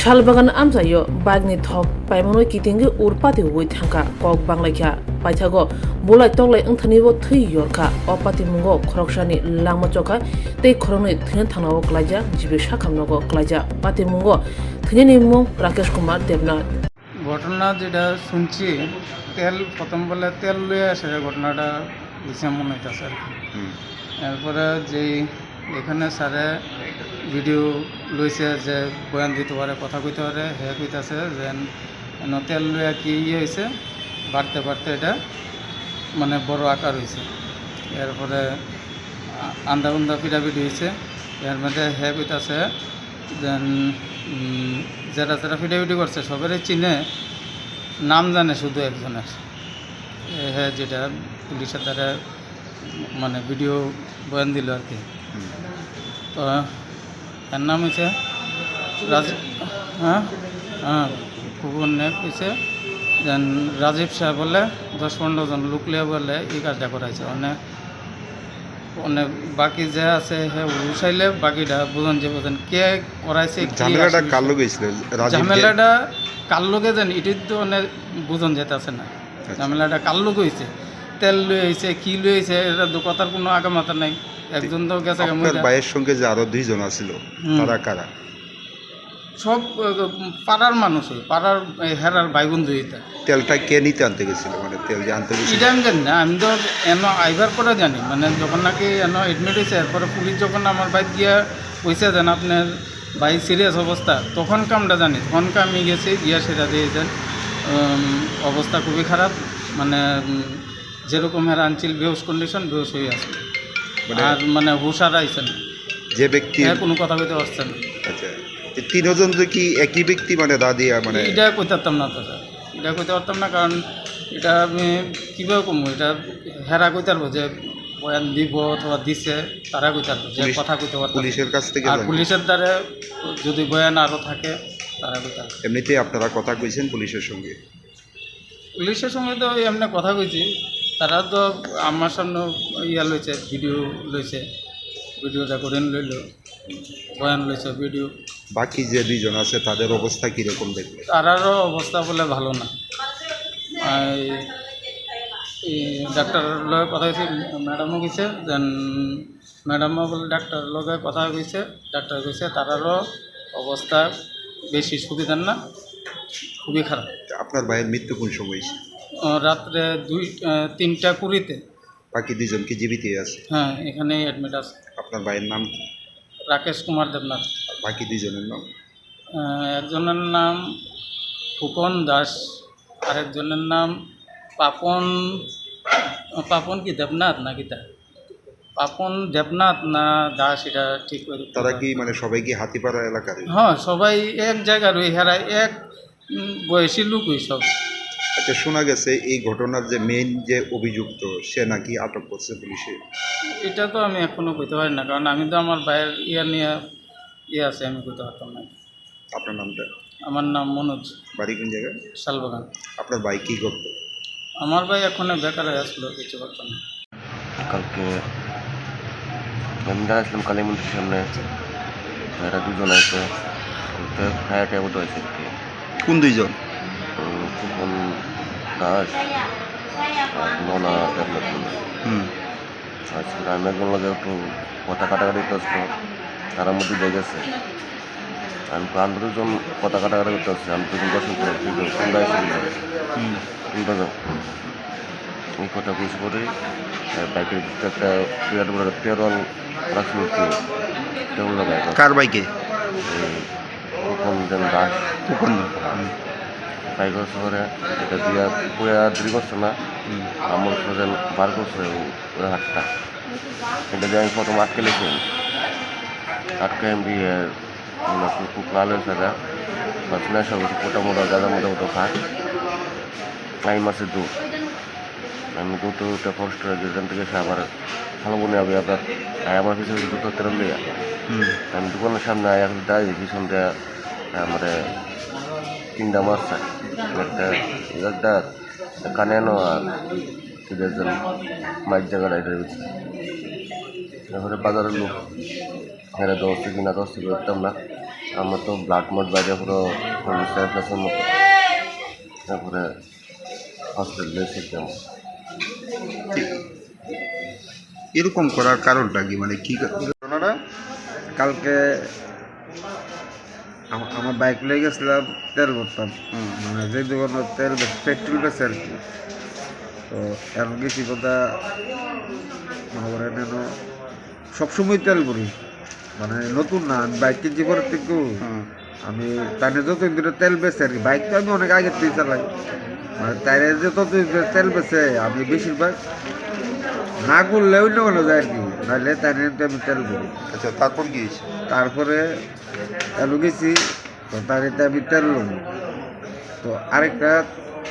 শালবাগান আমজাইও বাগনি থক পাইমনো কিতিঙ্গে উরপাতি হই থাকা কক বাংলাইখা পাইথাগো বলাই তগলাই ওংথানিবো থৈ ইয়রখা অপাতি মুঙ্গো খরকসানি লাংমা চকা তৈ খরংনি থৈনে থানাও ক্লাইজা জিবে সাখামনগো ক্লাইজা পাতি মুঙ্গো থৈনে মুং রাকেশ কুমার দেবনাথ। ঘটনা যেটা শুনছি তেল প্রথম বলে তেল লইয়া আসে ঘটনাটা বেশি মনে হইতেছে আর কি। এরপরে যেই এখানে স্যারে ভিডিও লইছে যে বয়ান দিতে পারে কথা কইতে পারে হে কইতাছে যে তেল লইয়া কি হয়েছে বাড়তে বাড়তে এটা মানে বড় আকার হয়েছে। এরপরে আন্দা উন্দা পিটাপিটি হয়েছে। এর মধ্যে হে কইতাছে যে যারা যারা পিটাপিটি করছে সবারই চিনে, নাম জানে শুধু একজনের, হ্যাঁ যেটা পুলিশের দ্বারা মানে ভিডিও বয়ান দিল আর কি। তো এর নাম হয়েছে খুবন কইছে যে রাজীব সাহেব বলে 10-15 জন লোক লিয়ে বলে এই কাজটা করাইছে। অনেক বাকি যে আছে হ্যাঁ উঠাইলে বাকিটা বুঝন যে বুঝেন কে করাইছে। ঝামেলাটা কার লগে হইছিল? ঝামেলাটা কার লগে জানি এটি তো অনেক বুঝন যেতেছে না। ঝামেলাটা কার লগে হয়েছে, তেল লয়ে হয়েছে কি লয়ে হয়েছে এটা তো কথার কোনো আগামাতা নাই। একজন তো গেছে ভাইয়ের সঙ্গে যে আরো 2 জন আছিল তারা কারা? সব পাড়ার মানুষ, পাড়ার হেরার ভাই বন্ধু। এটা তেলটা কে নিতে আনতে গেছিল? মানে তেল যে আনতে গেছিল এটা আমি জানি না, আমি তো আইবার পরে জানি। মানে যখন নাকি এডমিট হয়েছে এরপরে পুলিশ যখন আমার বাইক গিয়া কইছে যেন আপনার ভাই সিরিয়াস অবস্থা, তখন আমরা জানি। তখনকে আমি গেছি গিয়া সেটা দিয়েছেন অবস্থা খুবই খারাপ। মানে যেরকম হেরা আনছিল বেহুশ কন্ডিশন, বেহুশ হয়ে আছে। আর মানে হুশার আইছে না, যে ব্যক্তি কোনো কথা কইতে পারছে না। আচ্ছা, এই 3 জন যে কি একই ব্যক্তি মানে দাদিয়া? মানে এটা কইতে পারতাম না তো স্যার, এটা কইতে পারতাম না। কারণ এটা আমি কীভাবে কমবো, এটা হেরা কইতে পারবো যে বয়ান দিব অথবা দিছে, তারা কইতে পারবো যে কথা কইতে পারবো পুলিশের কাছ থেকে। আর পুলিশের দ্বারা যদি বয়ান আরও থাকে তারা কইতে পারবো। এমনিতে আপনারা কথা কইছেন পুলিশের সঙ্গে? পুলিশের সঙ্গে তো এমনি কথা কইছি, তারা তো আমার সামনে ইয়া লইছে, ভিডিও লইছে, ভিডিও রেকর্ডিং লইল, বয়ান লইছে ভিডিও। বাকি যে 2 জন আছে তাদের অবস্থা কীরকম দেখলে? তারারও অবস্থা বলে ভালো না। ডাক্তার লগে কথা হয়েছে, ম্যাডামও গেছে, দেন ম্যাডামও বলে ডাক্তার লগে কথা কইছে, ডাক্তার কইছে তারারও অবস্থা বেশি সুবিধার না, খুবই খারাপ। আপনার ভাইয়ের মৃত্যু কোন সময় হয়েছে? রাত্রে 3:20-তে। বাকি 2 জন কি জীবিত আছে? হ্যাঁ, এখানে অ্যাডমিট আছে। আপনার ভাইয়ের নাম কি? রাকেশ কুমার দেবনাথ। বাকি 2 জনের নাম? একজনের নাম ফুকন দাস, আরেকজনের নাম পাপন কি দেবনাথ না কিতা, পাপন দেবনাথ না দাস, এটা ঠিক করে। তারা কি মানে সবাই কি হাতিপাড়া এলাকার? হ্যাঁ, সবাই এক জায়গার, ওই হেরাই এক বয়সী লোক ওই সব। আচ্ছা, শোনা গেছে এই ঘটনার যে মেইন যে অভিযুক্ত সে নাকি আটক করছে পুলিশে। এটা তো আমি এখনও কইতে পারি না, কারণ আমি তো আমার ভাইয়ের নিয়ে আছে, আমি কইতে পারতাম না। আপনার নামটা? আমার নাম মনোজ। বাড়ি কোন জায়গায়? শালবাগান। আপনার ভাই কী করতো? আমার ভাই এখন বেকার আসলো, কিছু করতাম না। কালকে আমি দাঁড়াইছিলাম কালী মন্দিরের সামনে, এরা 2 জন আছে, খায়া টায়া বোধ হয়েছে আর কি। কোন 2 জন? ফুকন দাস আর মনা দেবনাথ। আচ্ছা, আমি একজন লগে একটু কথা কাটাকাটি করতো, তার মধ্যে দিয়ে গেছে। আমি 15 জন কথা কাটাকাটি করতে আসছি, আমি 2 জন দর্শন করে তোমরা এই কথা বুঝে পড়ে বাইকের ভিতরে একটা বিরাট বড় তেরল রাখছিল। কার বাইকে? ফুকন দেন দাস। ফুকন বাইকের শহরে এটা দিয়া পুরা দেরি করছে না, আমার সোজেন বার করছে ওই হাতটা। এটা দিয়ে আমি প্রথম আটকে লেছি, আটকে এমবি খুব লাল হয়েছে গা বা ফ্ল্যাশ হবে মোটা মোটা গাদা মোটা খাট। আমি মাসে দূর, আমি দুটো কষ্ট যেখান থেকে সে আবার ভালো মনে হবে আপনার আমার পিছনে দুটো তেরো লিয়া। আমি দোকানের সামনে এখন দাঁড়িয়ে পিছন দেওয়া আমার 3টা মাছ চাই, একটা কানে আনো আর 3 জন মাইক জায়গাটা এটা হচ্ছে। তারপরে বাজারের লোক হেরে 10 কিনা 10 দেখতাম না, আমার তো ব্লাড মোড বাইরে পুরো ইনফ্লেশন মতো, তারপরে হসপিটালে শিখতাম। এরকম করার কারণটা কি, মানে কি ঘটনাটা? কালকে আমার বাইক নিয়ে গেছিলাম তেল ভরতাম, মানে যে দোকানে তেল পেট্রোল বেছে আর কি। তো এখন গেছি কথা মনে করেন সবসময় তেল ভরি, মানে নতুন না, আমি বাইক কিনছি পরের থেকেও আমি তাইনে যতদিন ধরে তেল বেছে আর কি। বাইক তো আমি অনেক আগের থেকে চালাই, মানে তাইনে যে ততদিন ধরে তেল বেছে আমি বেশিরভাগ না করলে অন্য কোনো যায় আর কি, নাহলে তাইনে আমি তেল ভরি। আচ্ছা, তারপর কি হয়েছে? তারপরে এলো গেছি, তো তার এতে আমি তেল নেব। তো আরেকটা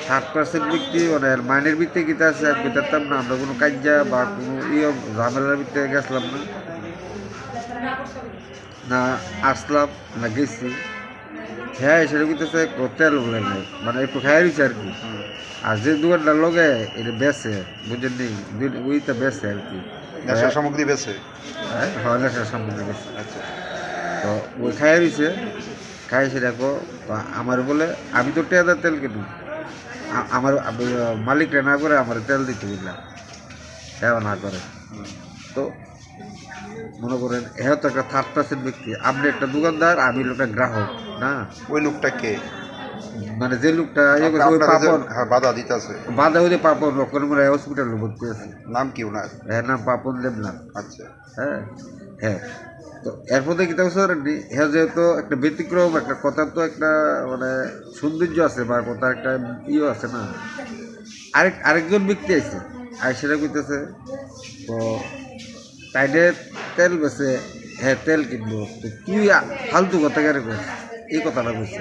3% ব্যক্তি মানে মাইনের ভিত্তি গীতা আছে, আমি গেতাম না, আমরা কোনো কাজ্যা বা কোনো ঝামেলার ভিত্তি গেছিলাম না, না আসলাম না গেছি। হ্যাঁ সেটা গীতেছে তেল বলে নাই, মানে একটু খাই রয়েছে আর কি। আর যে দোকানটার লগে এটা বেছে বুঝেন নেই, ওইটা বেছে আর কি, নেশা সামগ্রী বেছে। হ্যাঁ নেশার সামনে গেছে। আচ্ছা, তো ওই খাই রয়েছে, খাই সেটাকো আমার বলে আমি তো টেয়াদার তেল কিনি, আমার মালিকরা না করে আমার তেল দিতে বুঝলাম, হ্যাঁ না করে। তো মনে করেন হ্যাঁ তো একটা 3rd ব্যক্তি, আপনি একটা দোকানদার, আমি লোকটা গ্রাহক না। ওই লোকটা কে? মানে যে লোকটা ইয়ে করছে ওই আপনাকে যে পাপন বাধা দিতেছে, বাধা হইলে পাপন রক্ষণ করে হসপিটালে ভর্তি আছে। নাম কি ওনার? হ্যাঁ নাম পাপন দেবনাথ। আচ্ছা, হ্যাঁ হ্যাঁ। তো এরপর দেখি তাও হ্যাঁ যেহেতু একটা ব্যতিক্রম, একটা কথার তো একটা মানে সৌন্দর্য আছে বা কথার একটা ইয়ে আছে না। আরেকজন ব্যক্তি আছে, আর সেটা কইতেছে তো তাইলে তেল বেছে, হ্যাঁ তেল কিনবো, তো তুই ফালতু কথা কেন কর, এই কথাটা বলছে।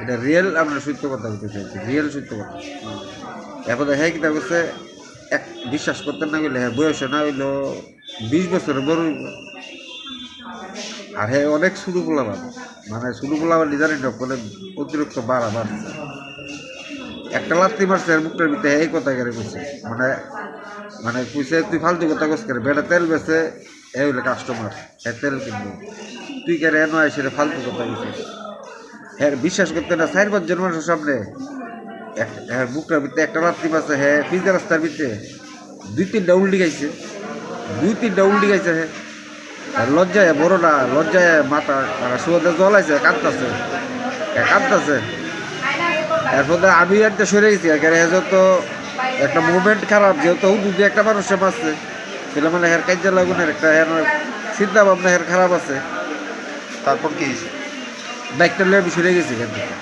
এটা রিয়েল আমরা সত্য কথা বলতে চাইছি, রিয়েল সত্য কথা। এখন হ্যাঁ কিতা করছে, এক বিশ্বাস করতে না গেলে, হ্যাঁ বয়সে না হইলো 20 বছরের বড় হইব। আর হ্যাঁ অনেক শুরু পোলাবার, মানে শুরু পোলাবার লিজারি বলে অতিরিক্ত বাড়ছে। একটা লাত্তি মারছে আর মুখটার ভিতরে এই কথা কেন কইছে, মানে মানে কইছে তুই ফালতু কথা কস করে, বেটা তেল বেছে এ হইলে কাস্টমার, হ্যাঁ তেল কিনবো, তুই কেন এ নয় সেটা ফালতু কথা কইছে। হ্যাঁ বিশ্বাস করতে না, 4-5 জন মানুষের সামনে হ্যাঁ মুখটার ভিতরে একটা লাত্তি মারছে, হ্যাঁ পিজা রাস্তার ভিতরে 2-3টা উল্টি গাইছে, 2-3টা উল্টি গাইছে। হ্যাঁ আর লজ্জায় বড় না, লজ্জায় মাথা সুদে জ্বলাইছে, কাঁদতেছে, কাঁদতেছে। এরপর আমি একটা সরে গেছি, যেহেতু একটা মুভমেন্ট খারাপ, যেহেতু যদি একটা মানুষের মারছে সেটা মানে হের কাজে লাগুনের একটা চিন্তা ভাবনা হের খারাপ আছে। তারপর কি হয়েছে? বাইকটা নিয়ে আমি সরে গেছি এখান থেকে,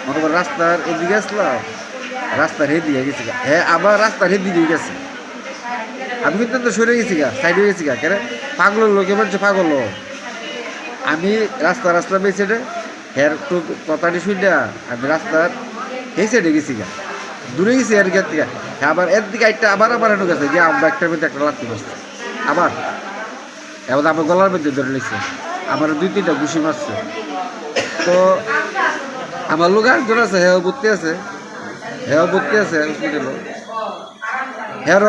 মনে করেন রাস্তার এদিকে আসলাম, রাস্তার হেদিকে গেছি, হ্যাঁ আবার রাস্তার হেদিকে গেছে। আমি কিন্তু তো সরে গেছি গা, সাইডে গেছি গা, কেন পাগল লোকে বলছে পাগল। আমি রাস্তার বেছে রে হের তো কথাটি শুনে আমি রাস্তার এই সাইডে গেছি গা, দূরে গেছি আর গের থেকে। হ্যাঁ আবার এর দিকে একটা আবার এনে গেছে যে আমরা একটার মধ্যে একটা লাগতে পারছি, আবার এবার আমার গলার মধ্যে ধরে নিচ্ছে, আমার 2-3টা ঘুষি মারছে। তো আমার লোক একজন আছে, হ্যাঁ ভর্তি আছে, হসপিটালে, হ্যাঁ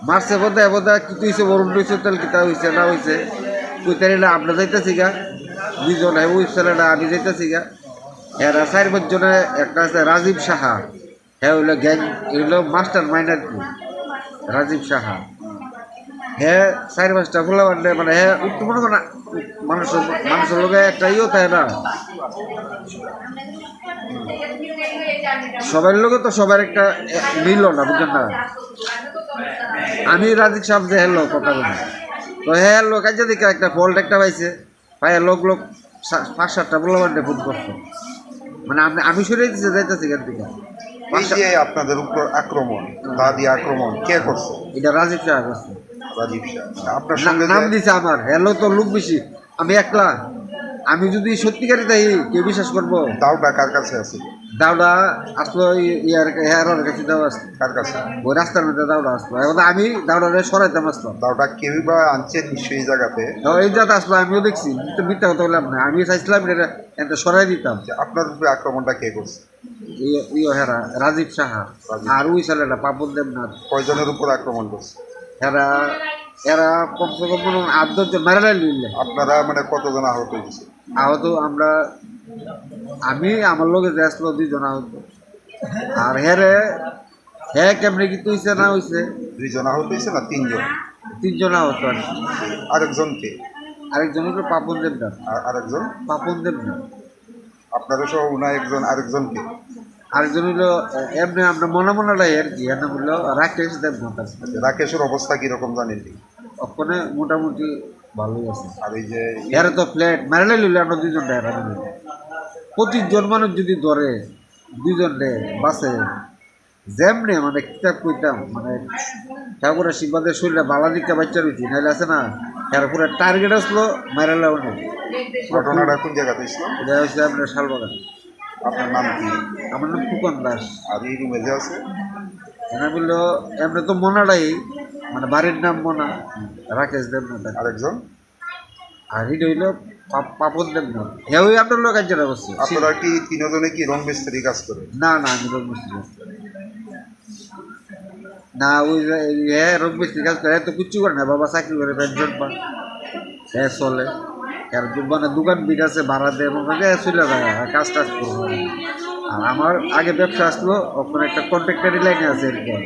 মারছে বোধহয় কিছু হয়েছে, বরুণ হয়েছে, তেল কিতা হয়েছে না হয়েছে কইতে না। আমরা যাইতেছি গা 2 জন, হ্যাঁ ওই ছেলেটা আমি যাইতেছি গা। হ্যাঁ 4-5 জনে একটা আছে রাজীব সাহা, হ্যাঁ হইলো গ্যাং, এগুলো মাস্টার মাইন্ড আর কি, রাজীব সাহা। হ্যাঁ 4-5টা ফুলা বান্ডে, মানে হ্যাঁ একটু মনে করেন মানুষের লোক একটা ইয়েও থাকে না, সবার লোকে তো সবার একটা মিলল না, বুঝলেন না। আমি রাজিক সাহেব যে হেলো কথা বলি, তো হ্যাঁ লোক আজ দিকে একটা ফল্ট একটা পাইছে, ভাই লোক 5-7টা বলে বান্ডে ফোন করছে, মানে আমি সরে দিতে যাইতেছি এখান থেকে। এই যে আপনাদের উপর আক্রমণ, দাদি আক্রমণ কে করছে? এটা রাজীব সাহেব আছে, রাজীব সাহেব। আপনার সঙ্গে নাম দিছে আমার, হ্যালো তো লোক বেশি, আমি একলা। আমি যদি সত্যিকারই তাই কেউ বিশ্বাস করবো। দাওটা কার কাছে আছে? দাওটা আসলো হেয়ার কাছে, দাও আসলো কার কাছে? ওই রাস্তার মধ্যে দাওটা আসলো, এখন আমি দাওটা সরাইতাম আসলাম। দাওটা কেউ বা আনছে নিশ্চয়ই জায়গাতে, এই যাতে আসলো আমিও দেখছি, কিন্তু মিথ্যা কথা বললাম না, আমি চাইছিলাম এটা সরাই দিতাম। আপনার উপরে আক্রমণটা কে করছে? হেরা রাজীব সাহা আর ওই ছেলেটা পাপন দেবনাথ। কয়জনের উপর আক্রমণ করছে? হেরা এরা কমসে কম মনে হয় 8-10 মেরে লইলে আপনারা মানে কতজন আহত হয়েছে? আহত আমরা আমি আমার লোকে যে আসলো 2 জন আহত আর হ্যাঁ কেমনে কি তুইছে না হইছে 2 জন আহত হয়েছে না 3 জন? 3 জন আহত আর কি। আরেকজনকে? আরেকজন হলো পাপন দেবনাথ। আর আরেকজন? পাপন দেবনাথ। আপনারা সহ উনার একজন, আরেকজনকে? আরেকজন হলো এমনি আমরা মনে আর কি এর নাম হলো রাকেশ দেবনাথ আছে। রাকেশের অবস্থা কিরকম জানেন? ওখানে মোটামুটি ভালোই আছে। আর এই যে এর তো ফ্ল্যাট মারলে লইলে আমরা 2 জন ডেরা দিল 25 জন মানুষ যদি ধরে 2 জন ডে বাসে যেমনে মানে কিতাব কইতাম মানে ঠাকুর আশীর্বাদের শরীরে বালা দিকটা বাচ্চা রয়েছি নাহলে আছে না এর পুরো টার্গেট আসলো মারালে অনেক। ঘটনাটা কোন জায়গাতে হয়েছিল? এটা হচ্ছে আপনার শালবাগান। আপনার নাম কি? আমার নাম ফুকন দাস। আর এই রুমে যে আছে? এনা বললো এমনি তো মনাটাই মানে বাড়ির নাম মনা রাকেশ দেবনাথ আরেকজন? আর এটা হইলো পাপন দেবনাথ হ্যাঁ ওই আপনার লোক কাজটা করছে। আপনারা কি তিনজনে কি রং মিস্ত্রি কাজ করে? না না আমি রোগ মিস্ত্রি কাজ করি না ওই হ্যাঁ রোগ মিস্ত্রি কাজ করে তো কিচ্ছু করে না বাবা চাকরি করে পেনশন পান হ্যাঁ চলে আর মানে দোকান বিট আছে ভাড়া দেয় এবং চলে যায় কাজ টাজ করবো। আর আমার আগে ব্যবসা আসলো ওখানে একটা কন্ট্রাক্টারি লাইনে আছে এরকম।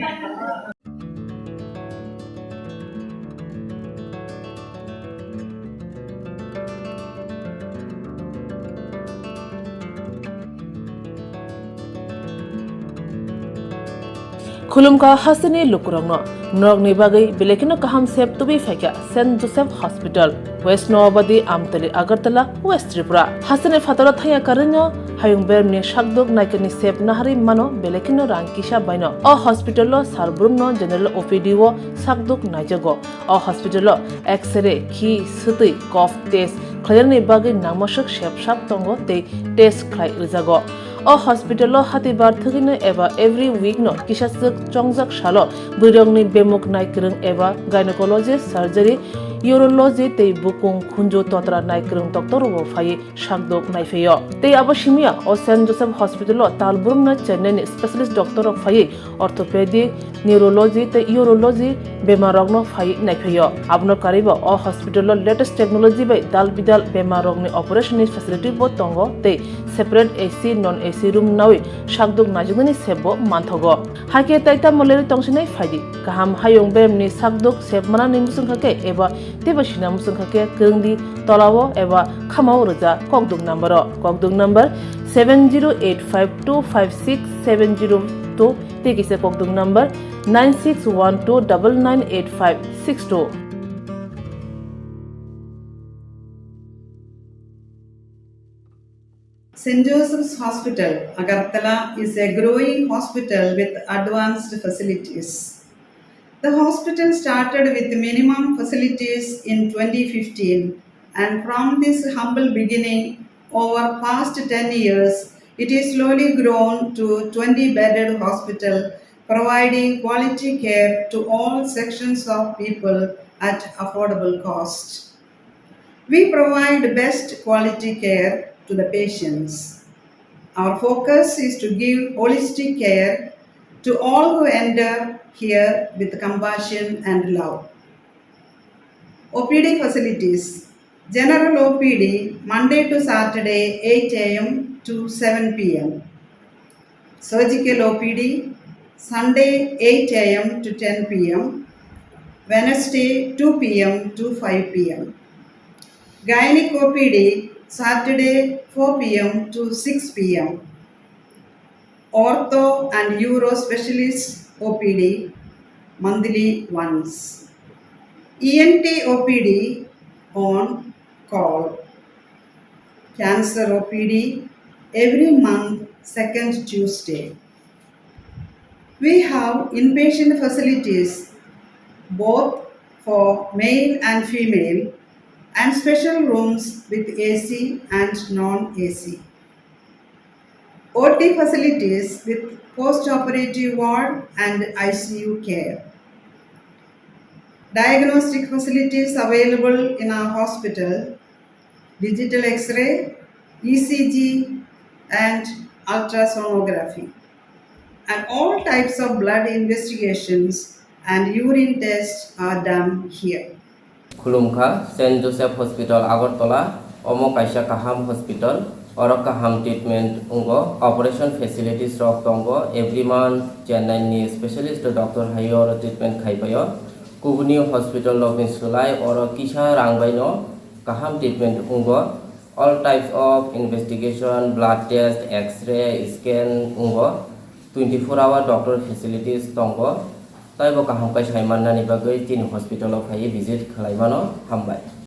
खुलुमका हसनी लुकुरंगनो नरगनि बागै बेलेकिनो काहाम सेब तुबि फाइका Saint Joseph Hospital West Nawabadi Amtali Agartala West Tripura हसने फातरा थाया करनो हायुं बेरमनि शाकदोक नायकनि सेब नाहारि मानो बेलेकिनो रांकिसा बायनो अ हॉस्पिटलो सारब्रुमनो जनरल ओपीडी वो शाकदोक नायजगो अ हॉस्पिटलो एक्सरे खि सुतै कफ टेस्ट खयरनि बागै नामसक सेबसाब तंगो ते टेस्ट खलाय रिजागो अ हॉस्पिटलो हातिबार थगिनो एबा एवरी वीक नो किसासक चंगजाक सालो बुरंगनि बेमुक नायकरं एबा गायनेकोलॉजिस्ट सर्जरी यूरोलॉजी ते बुकुं खुंजो तोत्रा नायकरं डॉक्टर वो फाइ शाकदोक नायफेयो ते आबशिमिया अ सेंट जोसेफ हॉस्पिटलो तालबुरम न चेन्नई स्पेशलिस्ट डॉक्टर फाइ ऑर्थोपेडिक न्यूरोलॉजी ते यूरोलॉजी बेमारगनो फाइ नायफेयो आबनो कारिबो अ हॉस्पिटलो लेटेस्ट टेक्नोलॉजी बाय दाल बिदाल बेमारगनि ऑपरेशन फैसिलिटी बो तंगो ते separate AC non AC room नाwi शाकदोक नाजुगनि सेबो मानथगो हाके ताइता मलेरि तंसिनाय फाइदि गाहाम हायं बेमनि शाकदोक सेबमाना निमुसुंखाके एबा तेबसिना मुसुंखाके गंगदि तलावो एबा खामाव रजा ककदुक number 7085256702 तेकिसे ककदुक number 9612998562। St. Joseph's Hospital, Agartala is a growing hospital with advanced facilities. The hospital started with minimum facilities in 2015, and from this humble beginning, over past 10 years, it is slowly grown to 20-bedded hospital, providing quality care to all sections of people at affordable cost. We provide best quality care to the patients. Our focus is to give holistic care to all who enter here with compassion and love. OPD facilities. General OPD Monday to Saturday 8 a.m. to 7 p.m. Surgical OPD Sunday 8 a.m. to 10 p.m. Wednesday 2 p.m. to 5 p.m. Gynec OPD Saturday 4 p.m. to 6 p.m. Ortho and Uro Specialist OPD monthly once. ENT OPD on call. Cancer OPD every month second Tuesday. We have inpatient facilities both for male and female and special rooms with AC and non-AC. OT facilities with post-operative ward and ICU care. Diagnostic facilities available in our hospital, digital X-ray, ECG and ultrasonography, and all types of blood investigations and urine tests are done here. खुलुमखा Saint Joseph Hospital Agartala अमो काइसा काहाम hospital और काहाम treatment उंगो operation facilities रक दंगो every month Chennai नि स्पेशलिस्ट डॉक्टर हायो और ट्रीटमेंट खाइबायो कुबुनी हॉस्पिटल लबिन सुलाय और किसा रांगबायनो काहाम ट्रीटमेंट उंगो all types of investigation blood test x-ray scan उंगो 24-hour doctor facilities दंगो ताइबो काहाम काइसा माननानि बागै तीन हॉस्पिटल फाइ विजिट खालायबानो हामबाय।